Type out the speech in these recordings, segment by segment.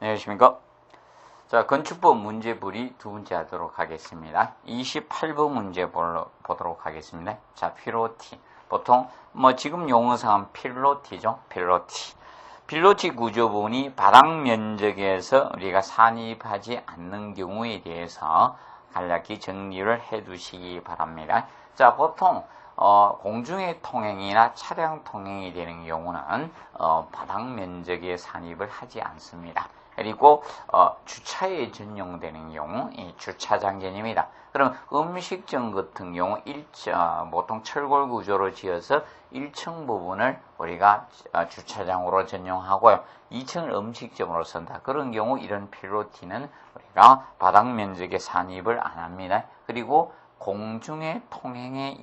안녕하십니까. 자, 건축법 문제풀이 두 번째 하도록 하겠습니다. 28번 문제 보도록 하겠습니다. 자, 필로티. 보통, 지금 용어상은 필로티죠. 필로티 구조본이 바닥 면적에서 우리가 산입하지 않는 경우에 대해서 간략히 정리를 해 두시기 바랍니다. 자, 보통, 공중의 통행이나 차량 통행이 되는 경우는, 바닥 면적에 산입을 하지 않습니다. 그리고 주차에 전용되는 경우 이 주차장 개념이다. 그럼 음식점 같은 경우 보통 철골 구조로 지어서 1층 부분을 우리가 주차장으로 전용하고요. 2층을 음식점으로 쓴다. 그런 경우 이런 필로티는 우리가 바닥 면적에 산입을 안 합니다. 그리고 공중의 통행에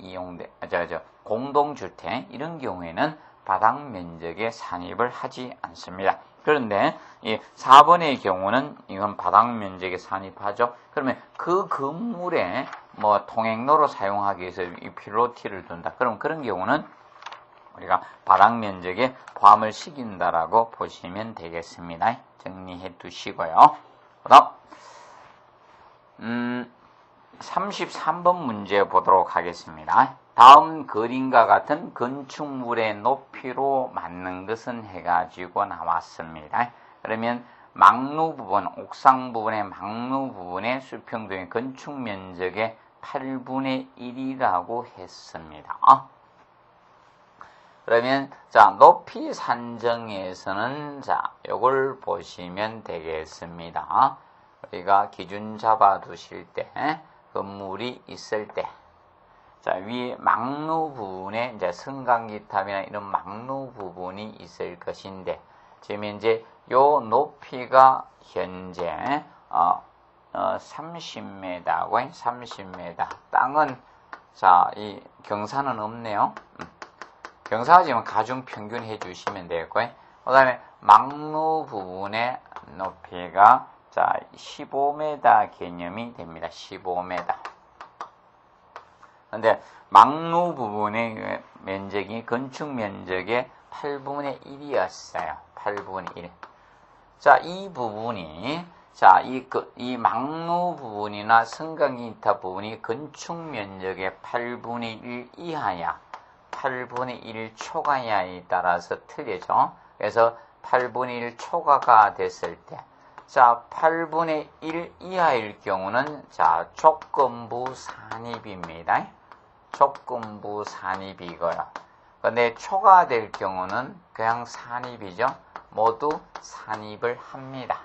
공동주택 이런 경우에는 바닥 면적에 산입을 하지 않습니다. 그런데 이 4번의 경우는 이건 바닥 면적에 산입하죠. 그러면 그 건물에 통행로로 사용하기 위해서 이 필로티를 둔다. 그럼 그런 경우는 우리가 바닥 면적에 포함을 시킨다라고 보시면 되겠습니다. 정리해 두시고요. 그다음 33번 문제 보도록 하겠습니다. 다음 그림과 같은 건축물의 높이로 맞는 것은 해가지고 나왔습니다. 그러면 막루 부분, 옥상 부분의 막루 부분의 수평동의 건축 면적의 8분의 1이라고 했습니다. 그러면 자, 높이 산정에서는 자, 요걸 보시면 되겠습니다. 우리가 기준 잡아 두실 때 건물이 있을 때 자, 위에 막루 부분에 이제 승강기탑이나 이런 막루 부분이 있을 것인데, 지금 이제 요 높이가 현재 30m고 30m. 땅은 자, 이 경사는 없네요. 경사가 지금 가중 평균 해 주시면 되겠고요. 그다음에 막루 부분의 높이가 자, 15m 개념이 됩니다. 15m. 근데 막루 부분의 면적이 건축 면적의 8분의 1이었어요. 8분의 1. 자, 이 부분이 자, 이 막루 부분이나 승강기탑 부분이 건축 면적의 8분의 1 이하야, 8분의 1 초과야에 따라서 틀리죠. 그래서 8분의 1 초과가 됐을 때 자, 8분의 1 이하일 경우는 자, 조건부 산입입니다. 조건부 산입이고요. 근데 초과될 경우는 그냥 산입이죠. 모두 산입을 합니다.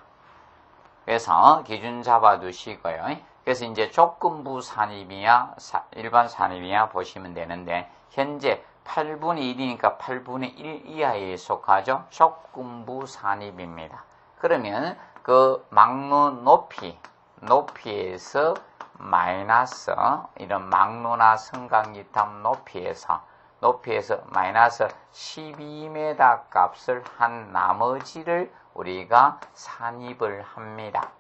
그래서 기준 잡아 두시고요. 그래서 이제 조건부 산입이야, 일반 산입이야 보시면 되는데, 현재 8분의 1이니까 8분의 1 이하에 속하죠. 조건부 산입입니다. 그러면 그 막루 높이에서 마이너스 이런 막루나 승강기탑 높이에서 마이너스 12m 값을 한 나머지를 우리가 산입을 합니다.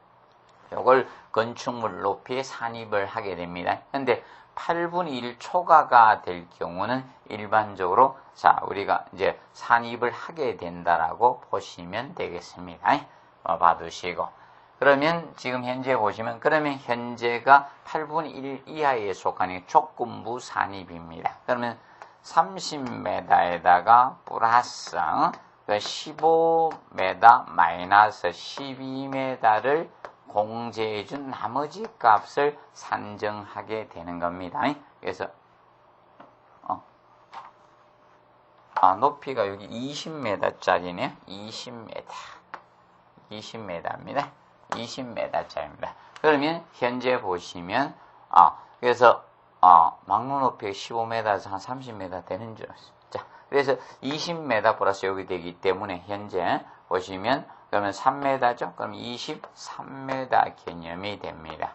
이걸 건축물 높이에 산입을 하게 됩니다. 근데 8분의 1 초과가 될 경우는 일반적으로 자, 우리가 이제 산입을 하게 된다라고 보시면 되겠습니다. 봐두시고. 그러면 지금 현재 보시면 그러면 현재가 8분의 1 이하에 속하는 조건부 산입입니다. 그러면 30m에다가 플러스 15m 마이너스 12m를 공제해준 나머지 값을 산정하게 되는 겁니다. 그래서 높이가 여기 20m짜리네요. 20m입니다. 20m짜리입니다. 그러면 현재 보시면 그래서 막루 높이가 15m에서 한 30m 되는 줄 알았어요. 자, 그래서 20m 플러스 여기 되기 때문에 현재 보시면 그러면 3m죠? 그럼 23m 개념이 됩니다.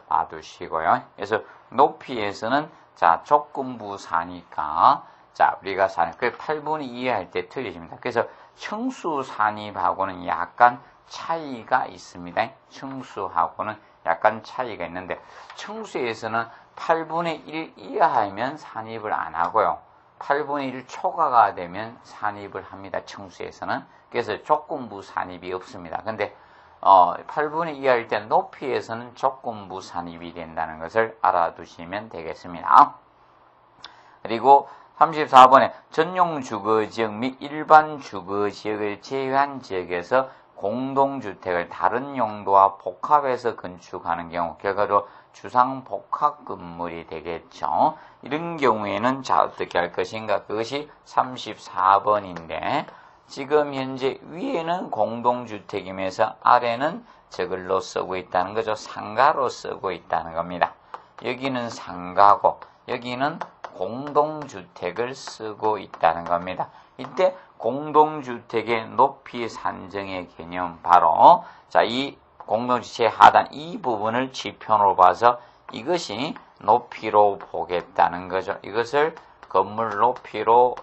봐두시고요. 그래서 높이에서는 자, 조건부 산이니까 자, 우리가 그 8분의 2 할 때 틀려집니다. 그래서 층수 산입하고는 약간 차이가 있습니다. 층수하고는 약간 차이가 있는데, 층수에서는 8분의 1 이하이면 산입을 안 하고요. 8분의 1 초과가 되면 산입을 합니다. 층수에서는. 그래서 조건부 산입이 없습니다. 근데 8분의 2 할 때 높이에서는 조건부 산입이 된다는 것을 알아두시면 되겠습니다. 그리고 34번에 전용 주거지역 및 일반 주거지역을 제외한 지역에서 공동주택을 다른 용도와 복합해서 건축하는 경우 결과로 주상복합 건물이 되겠죠. 이런 경우에는 자 어떻게 할 것인가? 그것이 34번인데 지금 현재 위에는 공동주택이면서 아래는 저걸로 쓰고 있다는 거죠. 상가로 쓰고 있다는 겁니다. 여기는 상가고 여기는 공동주택을 쓰고 있다는 겁니다. 이때 공동주택의 높이 산정의 개념 바로 자, 이 공동주택의 하단 이 부분을 지표로 봐서 이것이 높이로 보겠다는 거죠. 이것을 건물 높이로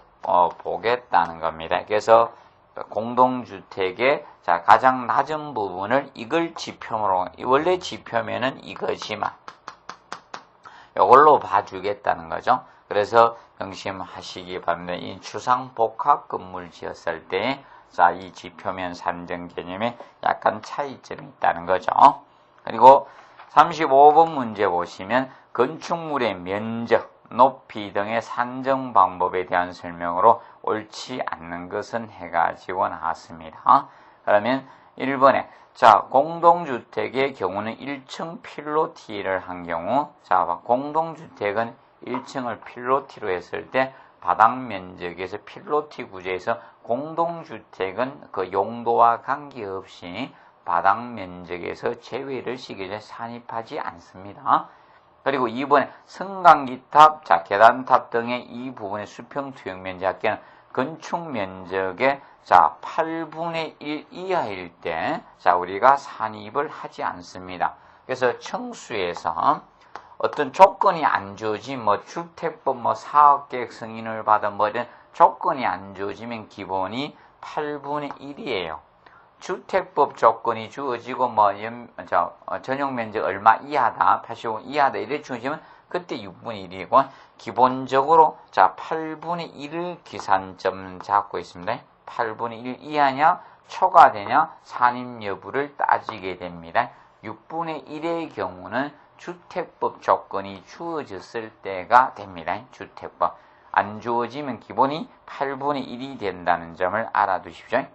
보겠다는 겁니다. 그래서 공동주택의 자, 가장 낮은 부분을 이걸 지표로 원래 지표면은 이거지만 이걸로 봐주겠다는 거죠. 그래서 명심하시기 바랍니다. 이 주상복합 건물 지었을 때, 자, 이 지표면 산정 개념에 약간 차이점이 있다는 거죠. 그리고 35번 문제 보시면 건축물의 면적, 높이 등의 산정 방법에 대한 설명으로 옳지 않는 것은 해가지고 나왔습니다. 그러면 1번에 자, 공동주택의 경우는 1층 필로티를 한 경우 자, 공동주택은 1층을 필로티로 했을 때 바닥 면적에서 필로티 구조에서 공동주택은 그 용도와 관계없이 바닥 면적에서 제외를 시켜서 산입하지 않습니다. 그리고 2번에 승강기탑, 자, 계단탑 등의 이 부분의 수평 투영 면적 합계는 건축 면적의 자, 8분의 1 이하일 때, 자, 우리가 산입을 하지 않습니다. 그래서 청수에서 어떤 조건이 안 주어진 주택법 사업계획 승인을 받은 이런 조건이 안 주어지면 기본이 8분의 1이에요. 주택법 조건이 주어지고 전용 면적 얼마 이하다, 85 이하다 이래 주어지면 그때 6분의 1이고 기본적으로 자 8분의 1을 기산점 잡고 있습니다. 8분의 1 이하냐 초과되냐 산입 여부를 따지게 됩니다. 6분의 1의 경우는 주택법 조건이 주어졌을 때가 됩니다. 주택법 안 주어지면 기본이 8분의 1이 된다는 점을 알아두십시오.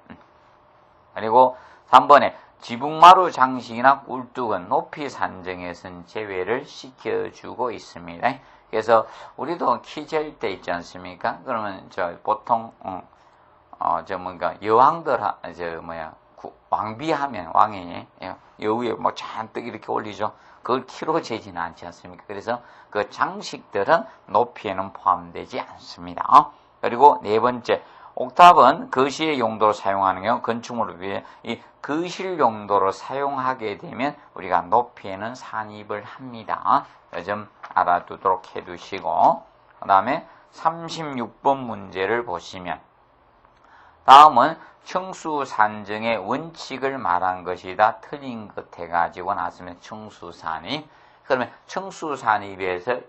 그리고 3번에 지붕마루 장식이나 꿀뚝은 높이 산정에서는 제외를 시켜주고 있습니다. 그래서 우리도 키 잴 때 있지 않습니까? 그러면 보통 여왕들 왕비하면 왕이 여우에 잔뜩 이렇게 올리죠. 그걸 키로 재지는 않지 않습니까? 그래서 그 장식들은 높이에는 포함되지 않습니다. 그리고 네 번째, 옥탑은 거실 용도로 사용하는 경우 건축물을 위해 이 거실 용도로 사용하게 되면 우리가 높이에는 산입을 합니다. 좀 알아두도록 해두시고 그 다음에 36번 문제를 보시면 다음은 층수 산정의 원칙을 말한 것이다. 틀린 것 해가지고 나왔으면 층수 산입. 그러면 층수 산입에서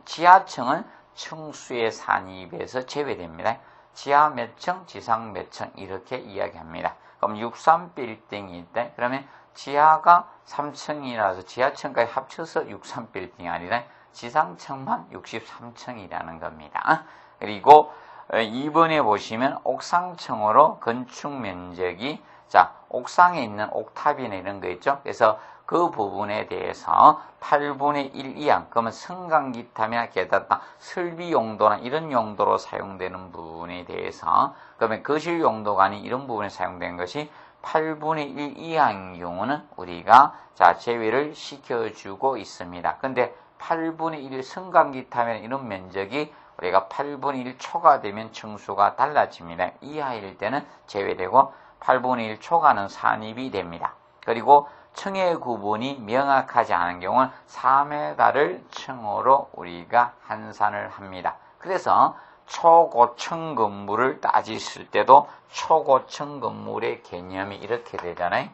지하층은 층수의 산입에서 제외됩니다. 지하 몇 층, 지상 몇 층 이렇게 이야기합니다. 그럼 63빌딩이 있다. 그러면 지하가 3층이라서 지하층까지 합쳐서 63빌딩이 아니라 지상층만 63층이라는 겁니다. 그리고 2번에 보시면 옥상층으로 건축 면적이 자 옥상에 있는 옥탑이나 이런 거 있죠. 그래서 그 부분에 대해서 8분의 1 이하 그러면 승강기탑이나 계단탑 설비 용도나 이런 용도로 사용되는 부분에 대해서 그러면 거실 용도가 아닌 이런 부분에 사용되는 것이 8분의 1 이하인 경우는 우리가 자 제외를 시켜주고 있습니다. 근데 8분의 1 승강기탑이나 이런 면적이 우리가 8분의 1 초과되면 층수가 달라집니다. 이하일 때는 제외되고 8분의 1 초과는 산입이 됩니다. 그리고 층의 구분이 명확하지 않은 경우는 4m를 층으로 우리가 환산을 합니다. 그래서 초고층 건물을 따지실 때도 초고층 건물의 개념이 이렇게 되잖아요.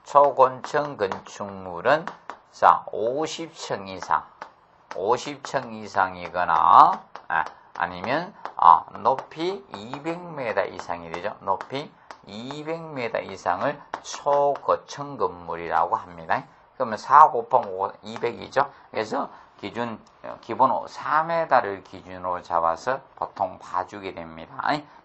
초고층 건축물은 자 50층 이상 50층 이상이거나 아니면 높이 200m 이상이 되죠. 높이 200m 이상을 초거층 건물이라고 합니다. 그러면 4 곱하기 5, 200이죠. 그래서 기본 4m를 기준으로 잡아서 보통 봐주게 됩니다.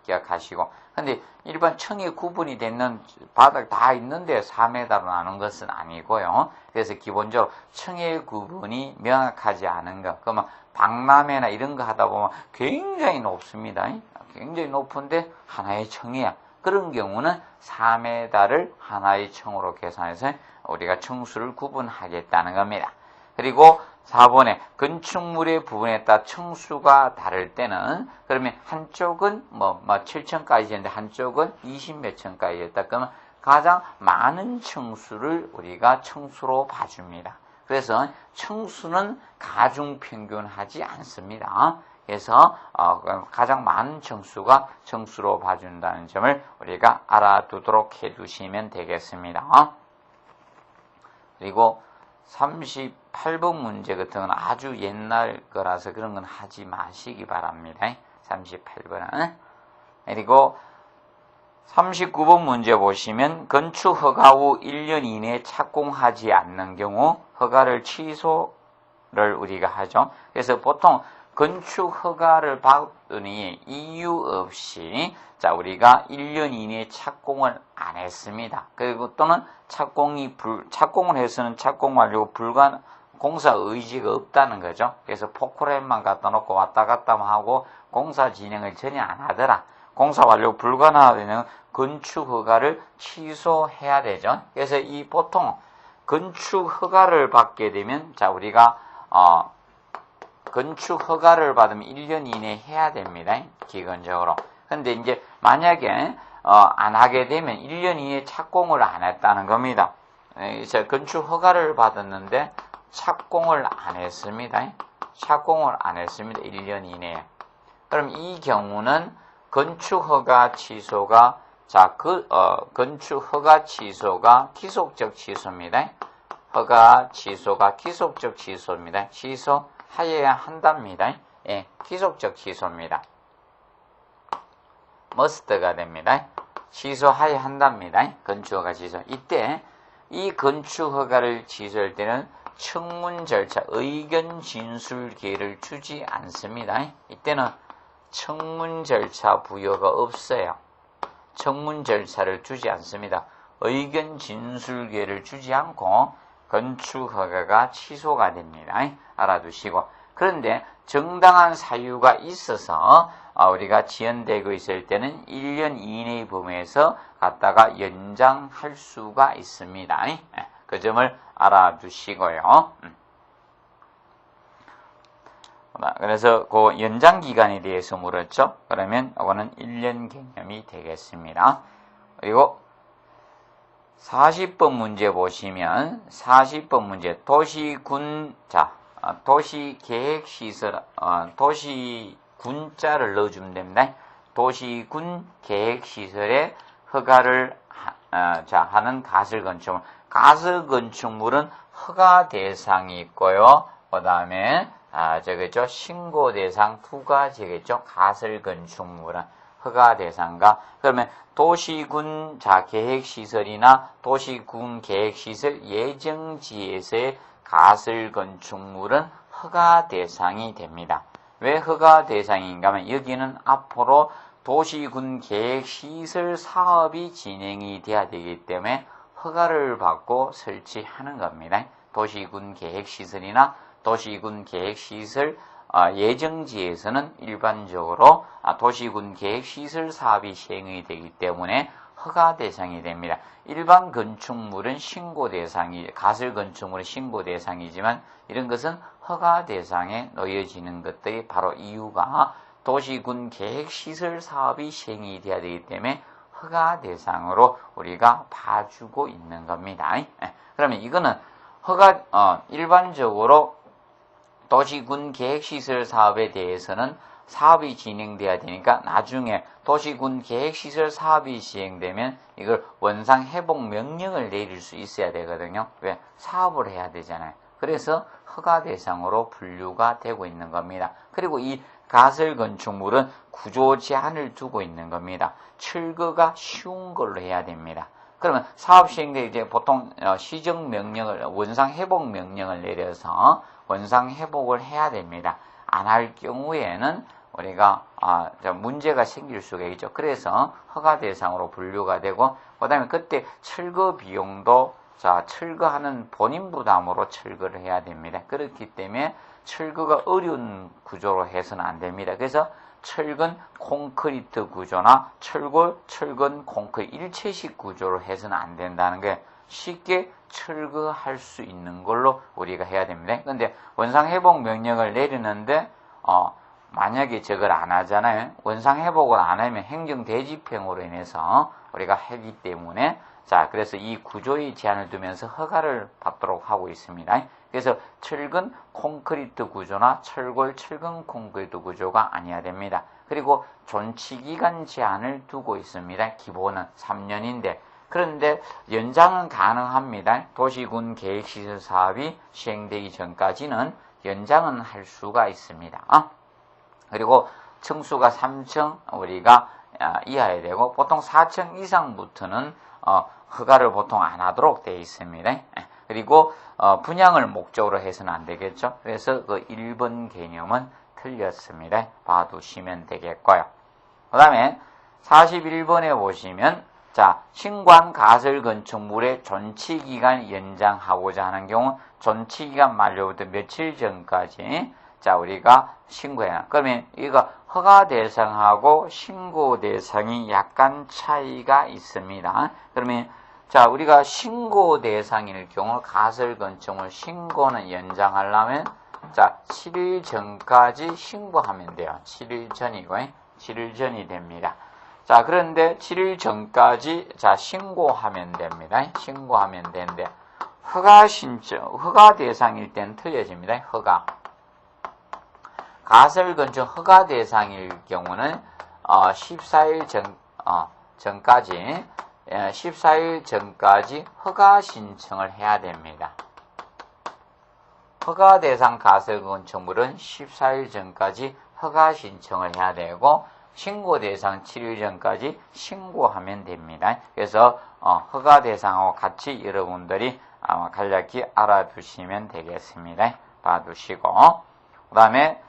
기억하시고. 근데 일반 층이 구분이 되는 바닥 다 있는데 4m로 나눈 것은 아니고요. 그래서 기본적으로 층의 구분이 명확하지 않은 것. 그러면 박람회나 이런 거 하다 보면 굉장히 높습니다. 굉장히 높은데 하나의 층이야. 그런 경우는 4m를 하나의 층으로 계산해서 우리가 층수를 구분하겠다는 겁니다. 그리고 4번에 건축물의 부분에 따라 층수가 다를 때는 그러면 한쪽은 7층까지 했는데 한쪽은 20몇 층까지 했다. 그러면 가장 많은 층수를 우리가 층수로 봐줍니다. 그래서 층수는 가중평균하지 않습니다. 그래서 가장 많은 층수가 층수로 봐준다는 점을 우리가 알아두도록 해두시면 되겠습니다. 그리고 38번 문제 같은 건 아주 옛날 거라서 그런 건 하지 마시기 바랍니다. 38번은. 그리고 39번 문제 보시면 건축 허가 후 1년 이내에 착공하지 않는 경우 허가를 취소를 우리가 하죠. 그래서 보통 건축 허가를 받으니 이유 없이 우리가 1년 이내에 착공을 안 했습니다. 그리고 또는 착공을 해서는 착공 완료 불가능 공사 의지가 없다는 거죠. 그래서 포크레인만 갖다 놓고 왔다 갔다 하고 공사 진행을 전혀 안 하더라. 공사 완료 불가능하다면 건축 허가를 취소해야 되죠. 그래서 이 보통 건축 허가를 받게 되면 우리가 건축 허가를 받으면 1년 이내에 해야 됩니다. 기본적으로. 근데 이제 만약에 안 하게 되면 1년 이내에 착공을 안 했다는 겁니다. 그래서 건축 허가를 받았는데 착공을 안 했습니다. 착공을 안 했습니다. 1년 이내에. 그럼 이 경우는 건축 허가 취소가 건축 허가 취소가 기속적 취소입니다. 허가 취소가 기속적 취소입니다. 취소하여야 한답니다. 예, 기속적 취소입니다. 머스트가 됩니다. 취소하여야 한답니다. 건축허가 취소. 이때 이 건축허가를 취소할 때는 청문 절차, 의견 진술 기회를 주지 않습니다. 이때는 청문 절차 부여가 없어요. 청문 절차를 주지 않습니다. 의견 진술 기회를 주지 않고 건축허가가 취소가 됩니다. 알아두시고. 그런데 정당한 사유가 있어서 우리가 지연되고 있을 때는 1년 이내의 범위에서 갖다가 연장할 수가 있습니다. 그 점을 알아두시고요. 그래서 그 연장 기간에 대해서 물었죠. 그러면 이거는 1년 개념이 되겠습니다. 그리고 40번 문제 보시면 40번 문제 도시계획시설 도시군자를 넣어주면 됩니다. 도시군계획시설에 허가를 하는 가설건축물. 가설건축물은 허가 대상이 있고요. 그 다음에 신고 대상 두 가지겠죠. 가설건축물은 허가 대상과 그러면 도시군 계획시설이나 도시군 계획시설 예정지에서의 가설건축물은 허가 대상이 됩니다. 왜 허가 대상인가 하면 여기는 앞으로 도시군 계획시설 사업이 진행이 돼야 되기 때문에 허가를 받고 설치하는 겁니다. 도시군 계획시설이나 도시군 계획시설 예정지에서는 일반적으로 도시군 계획시설 사업이 시행이 되기 때문에 허가 대상이 됩니다. 일반 건축물은 신고 대상이, 가설 건축물은 신고 대상이지만 이런 것은 허가 대상에 놓여지는 것들이 바로 이유가 도시군 계획시설 사업이 시행이 돼야 되기 때문에 허가 대상으로 우리가 봐주고 있는 겁니다. 그러면 이거는 일반적으로 도시군 계획시설 사업에 대해서는 사업이 진행돼야 되니까 나중에 도시군 계획시설 사업이 시행되면 이걸 원상 회복 명령을 내릴 수 있어야 되거든요. 왜? 사업을 해야 되잖아요. 그래서 허가 대상으로 분류가 되고 있는 겁니다. 그리고 이 가설 건축물은 구조 제한을 두고 있는 겁니다. 철거가 쉬운 걸로 해야 됩니다. 그러면 사업 시행될 때 보통 시정 명령을, 원상 회복 명령을 내려서 원상 회복을 해야 됩니다. 안 할 경우에는 우리가 문제가 생길 수가 있죠. 그래서 허가 대상으로 분류가 되고, 그다음에 그때 철거 비용도 철거하는 본인 부담으로 철거를 해야 됩니다. 그렇기 때문에 철거가 어려운 구조로 해서는 안 됩니다. 그래서 철근 콘크리트 구조나 철근 콘크리트 일체식 구조로 해서는 안 된다는 게 쉽게 철거할 수 있는 걸로 우리가 해야 됩니다. 그런데 원상회복 명령을 내리는데 만약에 저걸 안 하잖아요. 원상회복을 안 하면 행정대집행으로 인해서 우리가 하기 때문에 그래서 이 구조의 제한을 두면서 허가를 받도록 하고 있습니다. 그래서 철근 콘크리트 구조나 철근 콘크리트 구조가 아니어야 됩니다. 그리고 존치기간 제한을 두고 있습니다. 기본은 3년인데 그런데 연장은 가능합니다. 도시군 계획시설 사업이 시행되기 전까지는 연장은 할 수가 있습니다. 그리고 층수가 3층 우리가 이하야 되고 보통 4층 이상부터는 허가를 보통 안 하도록 되어 있습니다. 그리고 분양을 목적으로 해서는 안 되겠죠. 그래서 그 1번 개념은 틀렸습니다. 봐두시면 되겠고요. 그 다음에 41번에 보시면 신관 가설 건축물의 존치기간 연장하고자 하는 경우 존치기간 만료부터 며칠 전까지 우리가 신고해야. 그러면 이거 허가 대상하고 신고 대상이 약간 차이가 있습니다. 그러면 우리가 신고 대상일 경우 가설 건축물 신고는 연장하려면 7일 전까지 신고하면 돼요. 7일 전이고 7일 전이 됩니다. 그런데 7일 전까지 신고하면 됩니다. 신고하면 되는데 허가 신청, 허가 대상일 때는 틀려집니다. 허가. 가설 건축 허가 대상일 경우는 14일 전까지 허가 신청을 해야 됩니다. 허가 대상 가설 건축물은 14일 전까지 허가 신청을 해야 되고 신고 대상 7일 전까지 신고하면 됩니다. 그래서 허가 대상하고 같이 여러분들이 간략히 알아두시면 되겠습니다. 봐두시고 그 다음에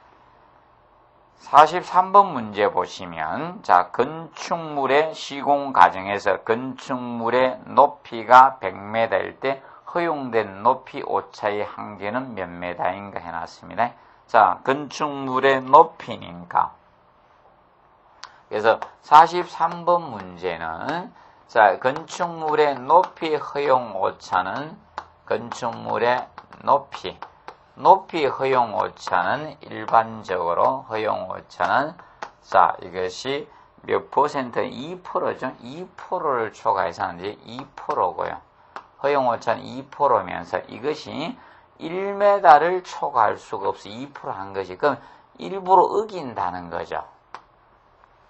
43번 문제 보시면 건축물의 시공 과정에서 건축물의 높이가 100m일 때 허용된 높이 오차의 한계는 몇 m인가 해놨습니다. 건축물의 높이니까 그래서 43번 문제는 건축물의 높이 허용 오차는 건축물의 높이 허용 오차는 일반적으로 허용 오차는 이것이 몇 퍼센트? 2%죠. 2%를 초과해서 하는데 2%고요. 허용 오차는 2%면서 이것이 1m를 초과할 수가 없어. 2% 한 것이. 그럼 일부러 어긴다는 거죠.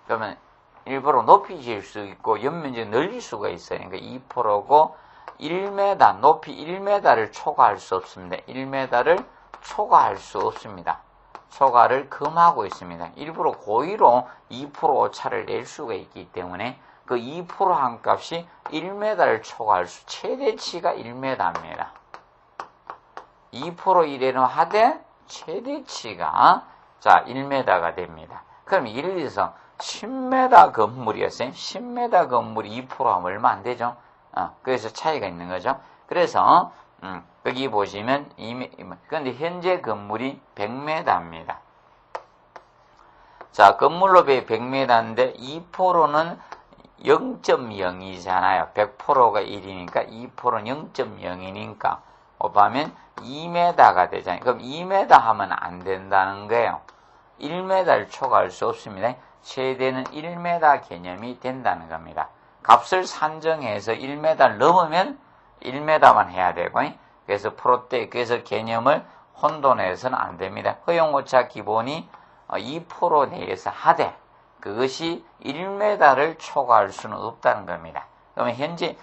그러면 일부러 높이 지을 수 있고 연면적을 늘릴 수가 있어요. 그러니까 2%고 1m, 높이 1m를 초과할 수 없습니다. 1m를 초과할 수 없습니다. 초과를 금하고 있습니다. 일부러 고의로 2% 오차를 낼 수가 있기 때문에 그 2% 한 값이 1m를 초과할 수, 최대치가 1m입니다. 2% 이래는 하되 최대치가 1m가 됩니다. 그럼 예를 들어서 10m 건물이었어요. 10m 건물이 2% 하면 얼마 안 되죠? 그래서 차이가 있는 거죠. 그래서 여기 보시면 그런데 현재 건물이 100m입니다. 건물로 비해 100m인데 2%는 0.0이잖아요. 100%가 1이니까 2%는 0.0이니까 곱하면 2m가 되잖아요. 그럼 2m 하면 안 된다는 거예요. 1m를 초과할 수 없습니다. 최대는 1m 개념이 된다는 겁니다. 값을 산정해서 1m를 넘으면 1m만 해야 되고, 그래서 개념을 혼돈해서는 안 됩니다. 허용오차 기본이 2% 내에서 하되, 그것이 1m를 초과할 수는 없다는 겁니다. 그러면 현재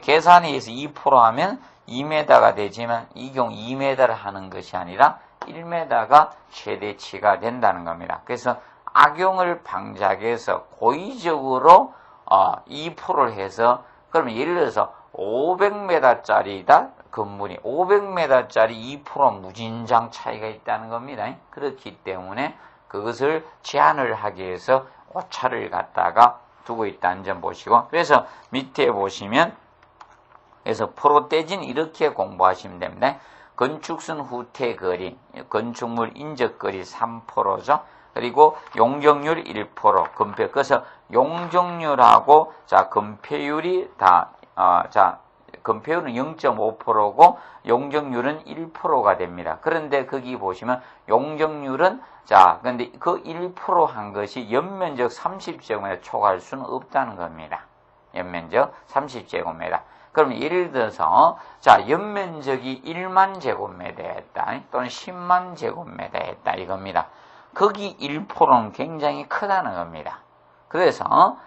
계산에 의해서 2% 하면 2m가 되지만, 이 경우 2m를 하는 것이 아니라 1m가 최대치가 된다는 겁니다. 그래서 악용을 방지하기 위해서 고의적으로 2%를 해서 그러면 예를 들어서 500m짜리다 건물이 500m짜리 2% 무진장 차이가 있다는 겁니다. 그렇기 때문에 그것을 제한을 하기 위해서 오차를 갖다가 두고 있다는 점 보시고 그래서 밑에 보시면 그래서 프로떼진 이렇게 공부하시면 됩니다. 건축선 후퇴거리, 건축물 인적거리 3%죠. 그리고 용적률 1%, 건폐. 그래서 용적률하고 건폐율이 건폐율은 0.5%고 용적률은 1%가 됩니다. 그런데 거기 보시면 용적률은 근데 그 1% 한 것이 연면적 30제곱미터 초과할 수는 없다는 겁니다. 연면적 30제곱미터. 그럼 예를 들어서 연면적이 1만 제곱미터였다 또는 10만 제곱미터였다 이겁니다. 거기 1%는 굉장히 크다는 겁니다. 그래서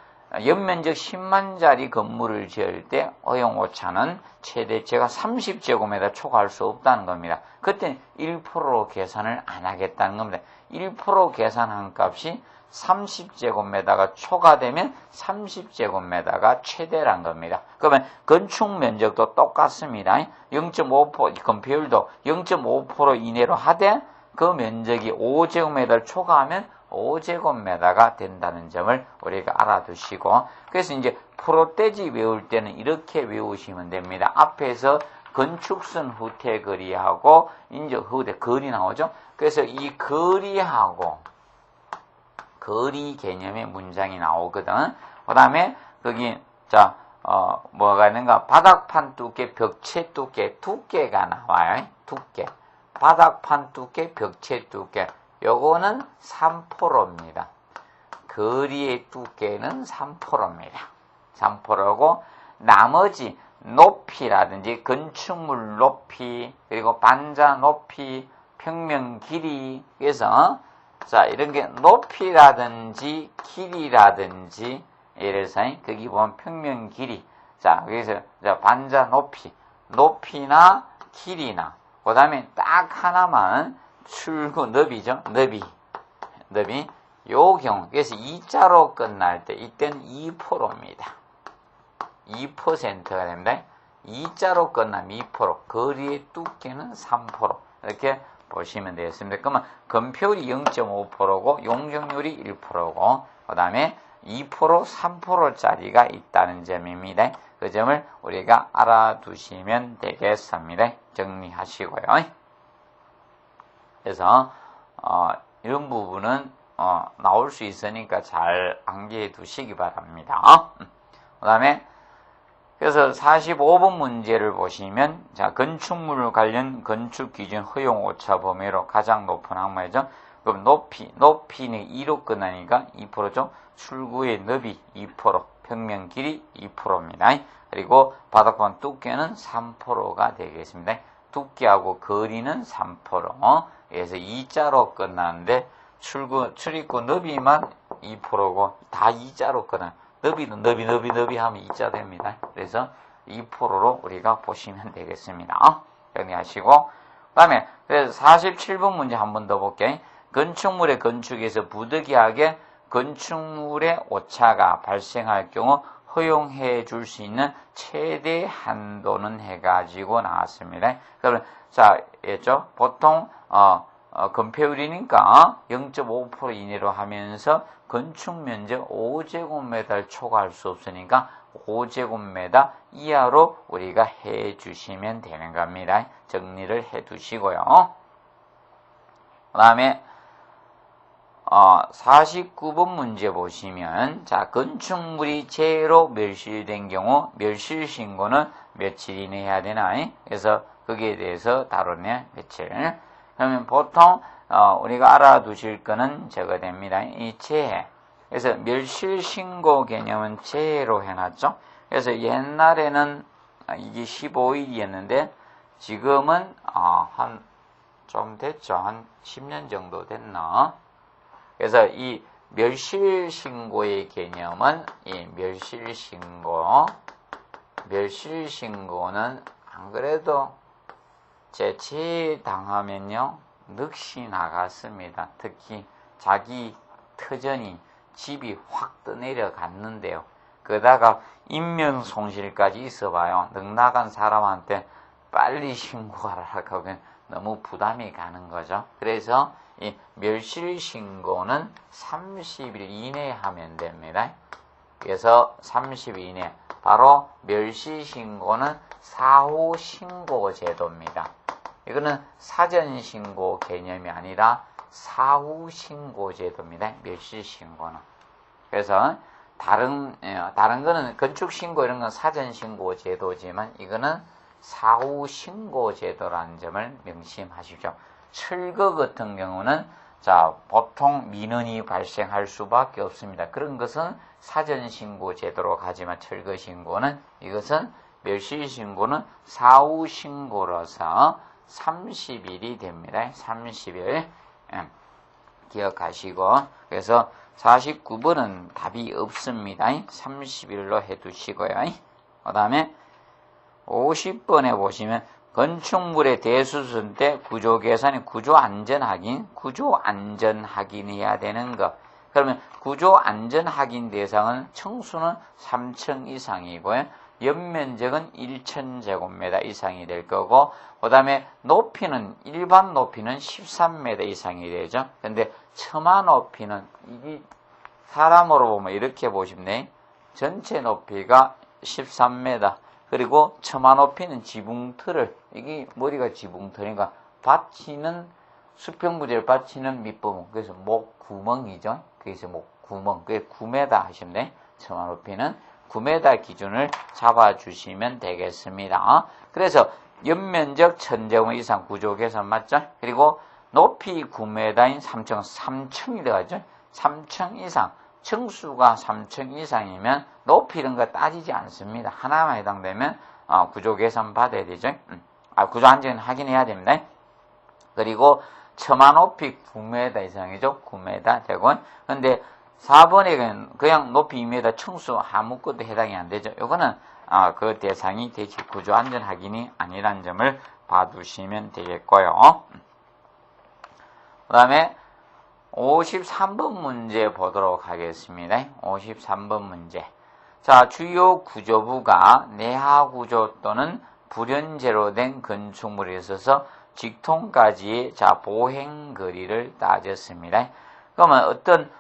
연면적 10만짜리 건물을 지을 때 허용오차는 최대치가 30제곱미터 초과할 수 없다는 겁니다. 그때 1% 계산을 안 하겠다는 겁니다. 1% 계산한 값이 30제곱미터가 초과되면 30제곱미터가 최대란 겁니다. 그러면 건축 면적도 똑같습니다. 0.5% 건폐율도 0.5% 이내로 하되 그 면적이 5제곱미터를 초과하면 5제곱미터가 된다는 점을 우리가 알아두시고 그래서 이제 프로떼지 외울 때는 이렇게 외우시면 됩니다. 앞에서 건축선 후퇴거리하고 이제 후퇴 거리 나오죠. 그래서 이 거리하고 거리 개념의 문장이 나오거든. 그 다음에 거기 뭐가 있는가 바닥판 두께 벽체 두께 두께가 나와요. 두께 바닥판 두께 벽체 두께 요거는 3%입니다. 거리의 두께는 3%입니다. 3%고 나머지 높이라든지 건축물 높이 그리고 반자 높이 평면 길이 그래서 이런 게 높이라든지 길이라든지 예를 들어서 거기 보면 평면 길이 그래서 반자 높이나 길이나 그 다음에 딱 하나만 출구 너비죠. 너비 요 경우 그래서 2자로 끝날 때 이때는 2%입니다. 2%가 됩니다. 2자로 끝나면 2% 거리의 두께는 3% 이렇게 보시면 되겠습니다. 그러면 건폐율이 0.5%고 용적률이 1%고 그 다음에 2% 3%짜리가 있다는 점입니다. 그 점을 우리가 알아두시면 되겠습니다. 정리하시고요. 그래서 이런 부분은 나올 수 있으니까 잘 암기해 두시기 바랍니다. 그 다음에 그래서 45번 문제를 보시면 건축물 관련 건축 기준 허용 오차 범위로 가장 높은 항목이죠. 그럼 높이는 2로 끝나니까 2%죠. 출구의 너비 2%, 평면 길이 2%입니다. 그리고 바닥판 두께는 3%가 되겠습니다. 두께하고 거리는 3%. 그래서 2자로 끝나는데 출입구 너비만 2%고 다 2자로 끝나요. 너비는 너비 하면 2자 됩니다. 그래서 2%로 우리가 보시면 되겠습니다. 정리하시고 그 다음에 그래서 47번 문제 한 번 더 볼게요. 건축물의 건축에서 부득이하게 건축물의 오차가 발생할 경우 허용해 줄 수 있는 최대 한도는 해가지고 나왔습니다. 그러면 했죠? 보통 건폐율이니까 0.5% 이내로 하면서 건축 면적 5제곱미터를 초과할 수 없으니까 5제곱미터 이하로 우리가 해 주시면 되는 겁니다. 정리를 해 두시고요. 그 다음에 49번 문제 보시면 건축물이 재해로 멸실된 경우 멸실 신고는 며칠 이내 해야 되나? 그래서 거기에 대해서 다루네. 며칠. 그러면 보통 우리가 알아두실 거는 저거 됩니다. 이 재해. 그래서 멸실 신고 개념은 재해로 해놨죠. 그래서 옛날에는 이게 15일이었는데 지금은 한 좀 됐죠. 한 10년 정도 됐나? 그래서 이 멸실 신고의 개념은 이 멸실 신고는 안 그래도 재해 당하면요 넋이 나갔습니다. 특히 자기 터전이 집이 확 떠내려갔는데요. 그러다가 인명 손실까지 있어봐요. 넋 나간 사람한테 빨리 신고하라 하면 너무 부담이 가는 거죠. 그래서 이 멸실 신고는 30일 이내에 하면 됩니다. 그래서 30일 이내. 바로 멸실 신고는 사후 신고 제도입니다. 이거는 사전 신고 개념이 아니라 사후 신고 제도입니다. 멸실 신고는. 그래서 다른 거는 건축 신고 이런 건 사전 신고 제도지만 이거는 사후 신고 제도라는 점을 명심하십시오. 철거 같은 경우는 보통 민원이 발생할 수밖에 없습니다. 그런 것은 사전 신고 제도로 가지만 철거 신고는 이것은 멸실 신고는 사후 신고로서 30일이 됩니다. 30일 기억하시고 그래서 49번은 답이 없습니다. 30일로 해두시고요. 그 다음에 50번에 보시면 건축물의 대수선 때 구조 계산이 구조 안전 확인해야 되는 것. 그러면 구조 안전 확인 대상은 층수는 3층 이상이고요. 연면적은 1,000제곱미터 이상이 될 거고, 그 다음에 높이는, 일반 높이는 13m 이상이 되죠. 근데 처마 높이는, 이게 사람으로 보면 이렇게 보시면, 전체 높이가 13m, 그리고 처마 높이는 지붕틀을, 이게 머리가 지붕틀이니까 받치는, 수평부재를 받치는 밑부분, 그래서 목구멍이죠. 그래서 목구멍, 그게 9m 하시면 돼. 처마 높이는 9m 기준을 잡아주시면 되겠습니다. 그래서 연면적 1000제곱 이상 구조 계산 맞죠? 그리고 높이 9m인 3층이 들어가죠? 3층 이상, 층수가 3층 이상이면 높이 이런 거 따지지 않습니다. 하나만 해당되면 구조 계산 받아야 되죠? 구조 안전 확인해야 됩니다. 그리고 처마 높이 9m 이상이죠? 9m 되고. 근데 4번에 그냥 높이 2m 층수 아무것도 해당이 안 되죠. 요거는 그 대상이 되지 구조 안전 확인이 아니라는 점을 봐두시면 되겠고요. 그 다음에 53번 문제 보도록 하겠습니다. 53번 문제. 자, 주요 구조부가 내하 구조 또는 불연제로 된 건축물에 있어서 직통까지의 보행 거리를 따졌습니다. 그러면 어떤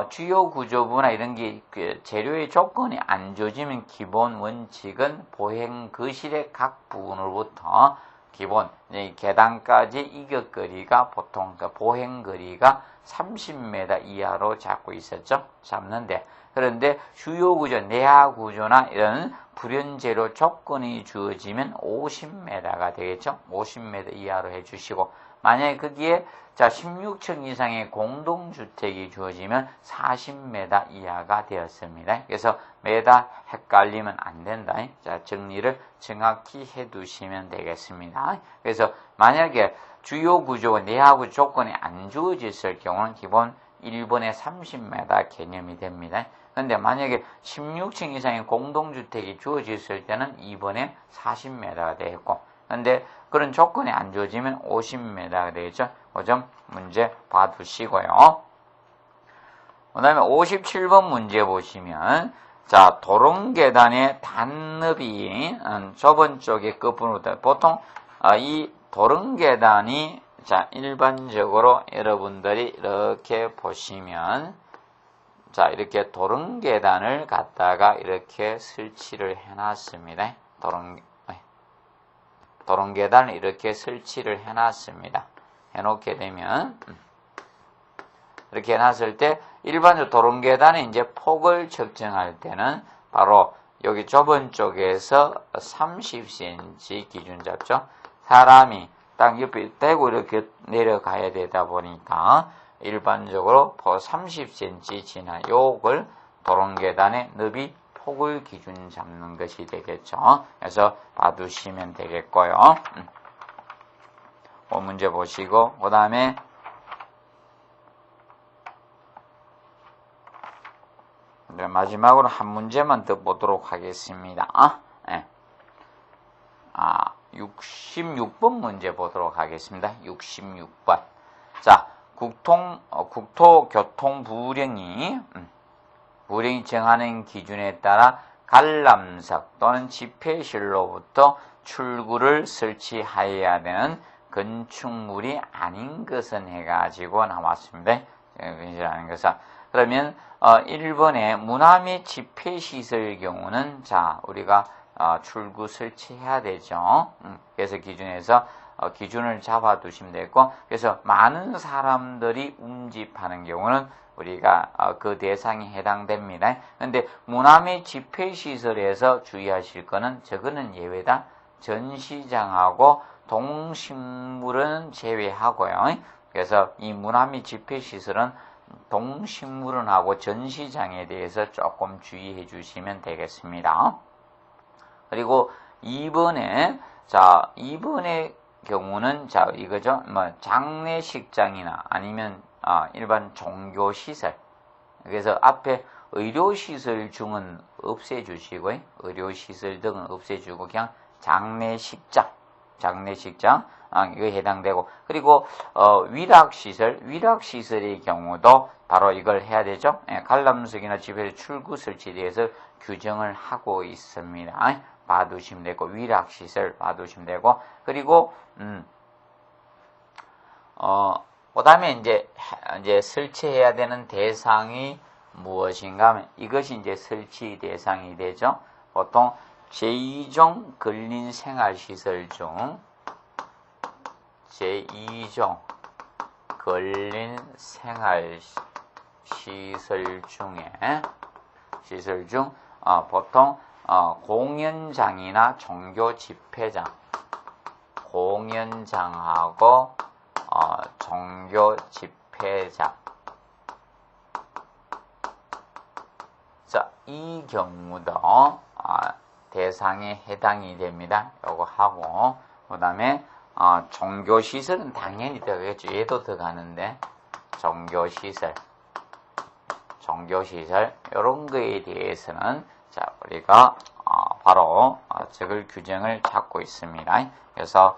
주요 구조부나 이런 게 재료의 조건이 안 좋아지면 기본 원칙은 보행 거실의 각 부분으로부터 기본 계단까지 이격거리가 보통 보행 거리가 30m 이하로 잡고 있었죠. 잡는데 그런데 주요 구조, 내하 구조나 이런 불연재료 조건이 주어지면 50m가 되겠죠. 50m 이하로 해주시고 만약에 거기에 16층 이상의 공동주택이 주어지면 40m 이하가 되었습니다. 그래서 매다 헷갈리면 안 된다. 자, 정리를 정확히 해두시면 되겠습니다. 그래서 만약에 주요 구조가 내하 구조 조건이 안 주어졌을 경우는 기본 1번에 30m 개념이 됩니다. 그런데 만약에 16층 이상의 공동주택이 주어졌을 때는 2번에 40m가 되겠고, 그런데 그런 조건이 안 주어지면 50m가 되겠죠. 그 점 문제 봐두시고요. 그 다음에 57번 문제 보시면, 자, 도롱계단의 단너비, 좁은 쪽의 끝부분부터, 보통, 이 도롱계단이, 자, 일반적으로 여러분들이 이렇게 보시면, 자, 이렇게 도롱계단을 갖다가 이렇게 설치를 해놨습니다. 도롱계단을 이렇게 설치를 해놨습니다. 해놓게 되면, 이렇게 해놨을 때, 일반적으로 도롱계단의 이제 폭을 측정할 때는 바로 여기 좁은 쪽에서 30cm 기준 잡죠. 사람이 딱 옆에 대고 이렇게 내려가야 되다 보니까, 일반적으로 30cm 지나 요걸 도롱계단의 너비 폭을 기준 잡는 것이 되겠죠. 그래서 봐두시면 되겠고요. 문제 보시고 그 다음에 마지막으로 한 문제만 더 보도록 하겠습니다. 66번 문제 보도록 하겠습니다. 66번. 자, 국토교통부령이 정하는 기준에 따라 관람석 또는 집회실로부터 출구를 설치하여야 되는 건축물이 아닌 것은 해가지고 나왔습니다. 건축이라는 것은. 그러면 1번의 문화 및 집회시설의 경우는 자 우리가 출구 설치해야 되죠. 그래서 기준에서 기준을 잡아두시면 되고, 그래서 많은 사람들이 운집하는 경우는 우리가 그 대상에 해당됩니다. 그런데 문화 및 집회시설에서 주의하실 거는 저거는 예외다. 전시장하고 동식물은 제외하고요. 그래서 이 문화 및 집회시설은 동식물원하고 전시장에 대해서 조금 주의해 주시면 되겠습니다. 그리고 2번의 경우는 자 이거죠. 장례식장이나 아니면 일반 종교시설. 그래서 앞에 의료시설 중은 없애주시고요. 의료시설 등은 없애주고 그냥 장례식장 이거 해당되고, 그리고 위락시설의 경우도 바로 이걸 해야 되죠. 관람석이나 집회 출구 설치에 대해서 규정을 하고 있습니다. 봐두시면 되고, 위락시설 봐두시면 되고, 그리고 그다음에 이제 설치해야 되는 대상이 무엇인가 하면 이것이 이제 설치 대상이 되죠. 보통 제2종 근린 생활시설 중 제2종 근린 생활시설 중 보통 공연장이나 종교 집회장, 공연장하고 종교 집회장. 자, 이 경우도 대상에 해당이 됩니다. 요거 하고, 그 다음에 종교시설은 당연히 들어가겠죠. 얘도 들어가는데 종교시설 이런 거에 대해서는 자 우리가 바로 적을 규정을 찾고 있습니다. 그래서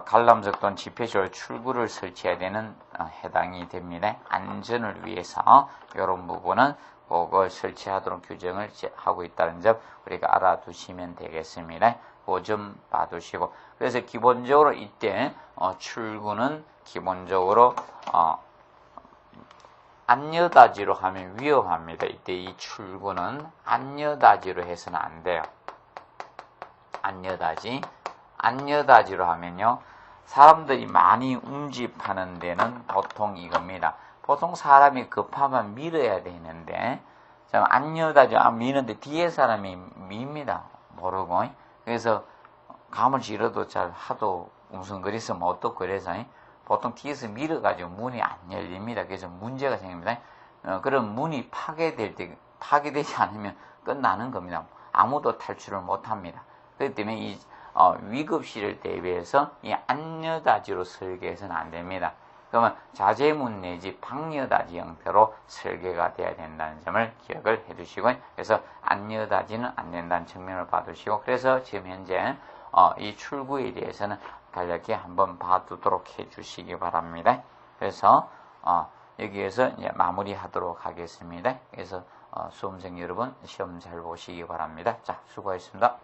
관람석 또는 집회시설 출구를 설치해야 되는 해당이 됩니다. 안전을 위해서 이런 부분은 그걸 설치하도록 규정을 하고 있다는 점 우리가 알아두시면 되겠습니다. 그 점 봐두시고, 그래서 기본적으로 이때 출구는 기본적으로 안여다지로 하면 위험합니다. 이때 이 출구는 안여다지로 해서는 안 돼요. 안여다지로 하면요, 사람들이 많이 운집하는 데는 보통 이겁니다. 보통 사람이 급하면 밀어야 되는데, 안여다지 미는데 뒤에 사람이 밉니다. 모르고. 그래서 감을 지르도 잘 하도 웅성거리으면 어떻고 그래서 보통 뒤에서 밀어가지고 문이 안 열립니다. 그래서 문제가 생깁니다. 그럼 문이 파괴되지 않으면 끝나는 겁니다. 아무도 탈출을 못합니다. 그렇기 때문에 이 위급시를 대비해서 이 안여다지로 설계해서는 안 됩니다. 그러면 자재문 내지 방여다지 형태로 설계가 되어야 된다는 점을 기억을 해두시고, 그래서 안여다지는 안 된다는 측면을 봐두시고, 그래서 지금 현재 이 출구에 대해서는 간략히 한번 봐두도록 해주시기 바랍니다. 그래서 여기에서 이제 마무리하도록 하겠습니다. 그래서 수험생 여러분 시험 잘 보시기 바랍니다. 자, 수고하셨습니다.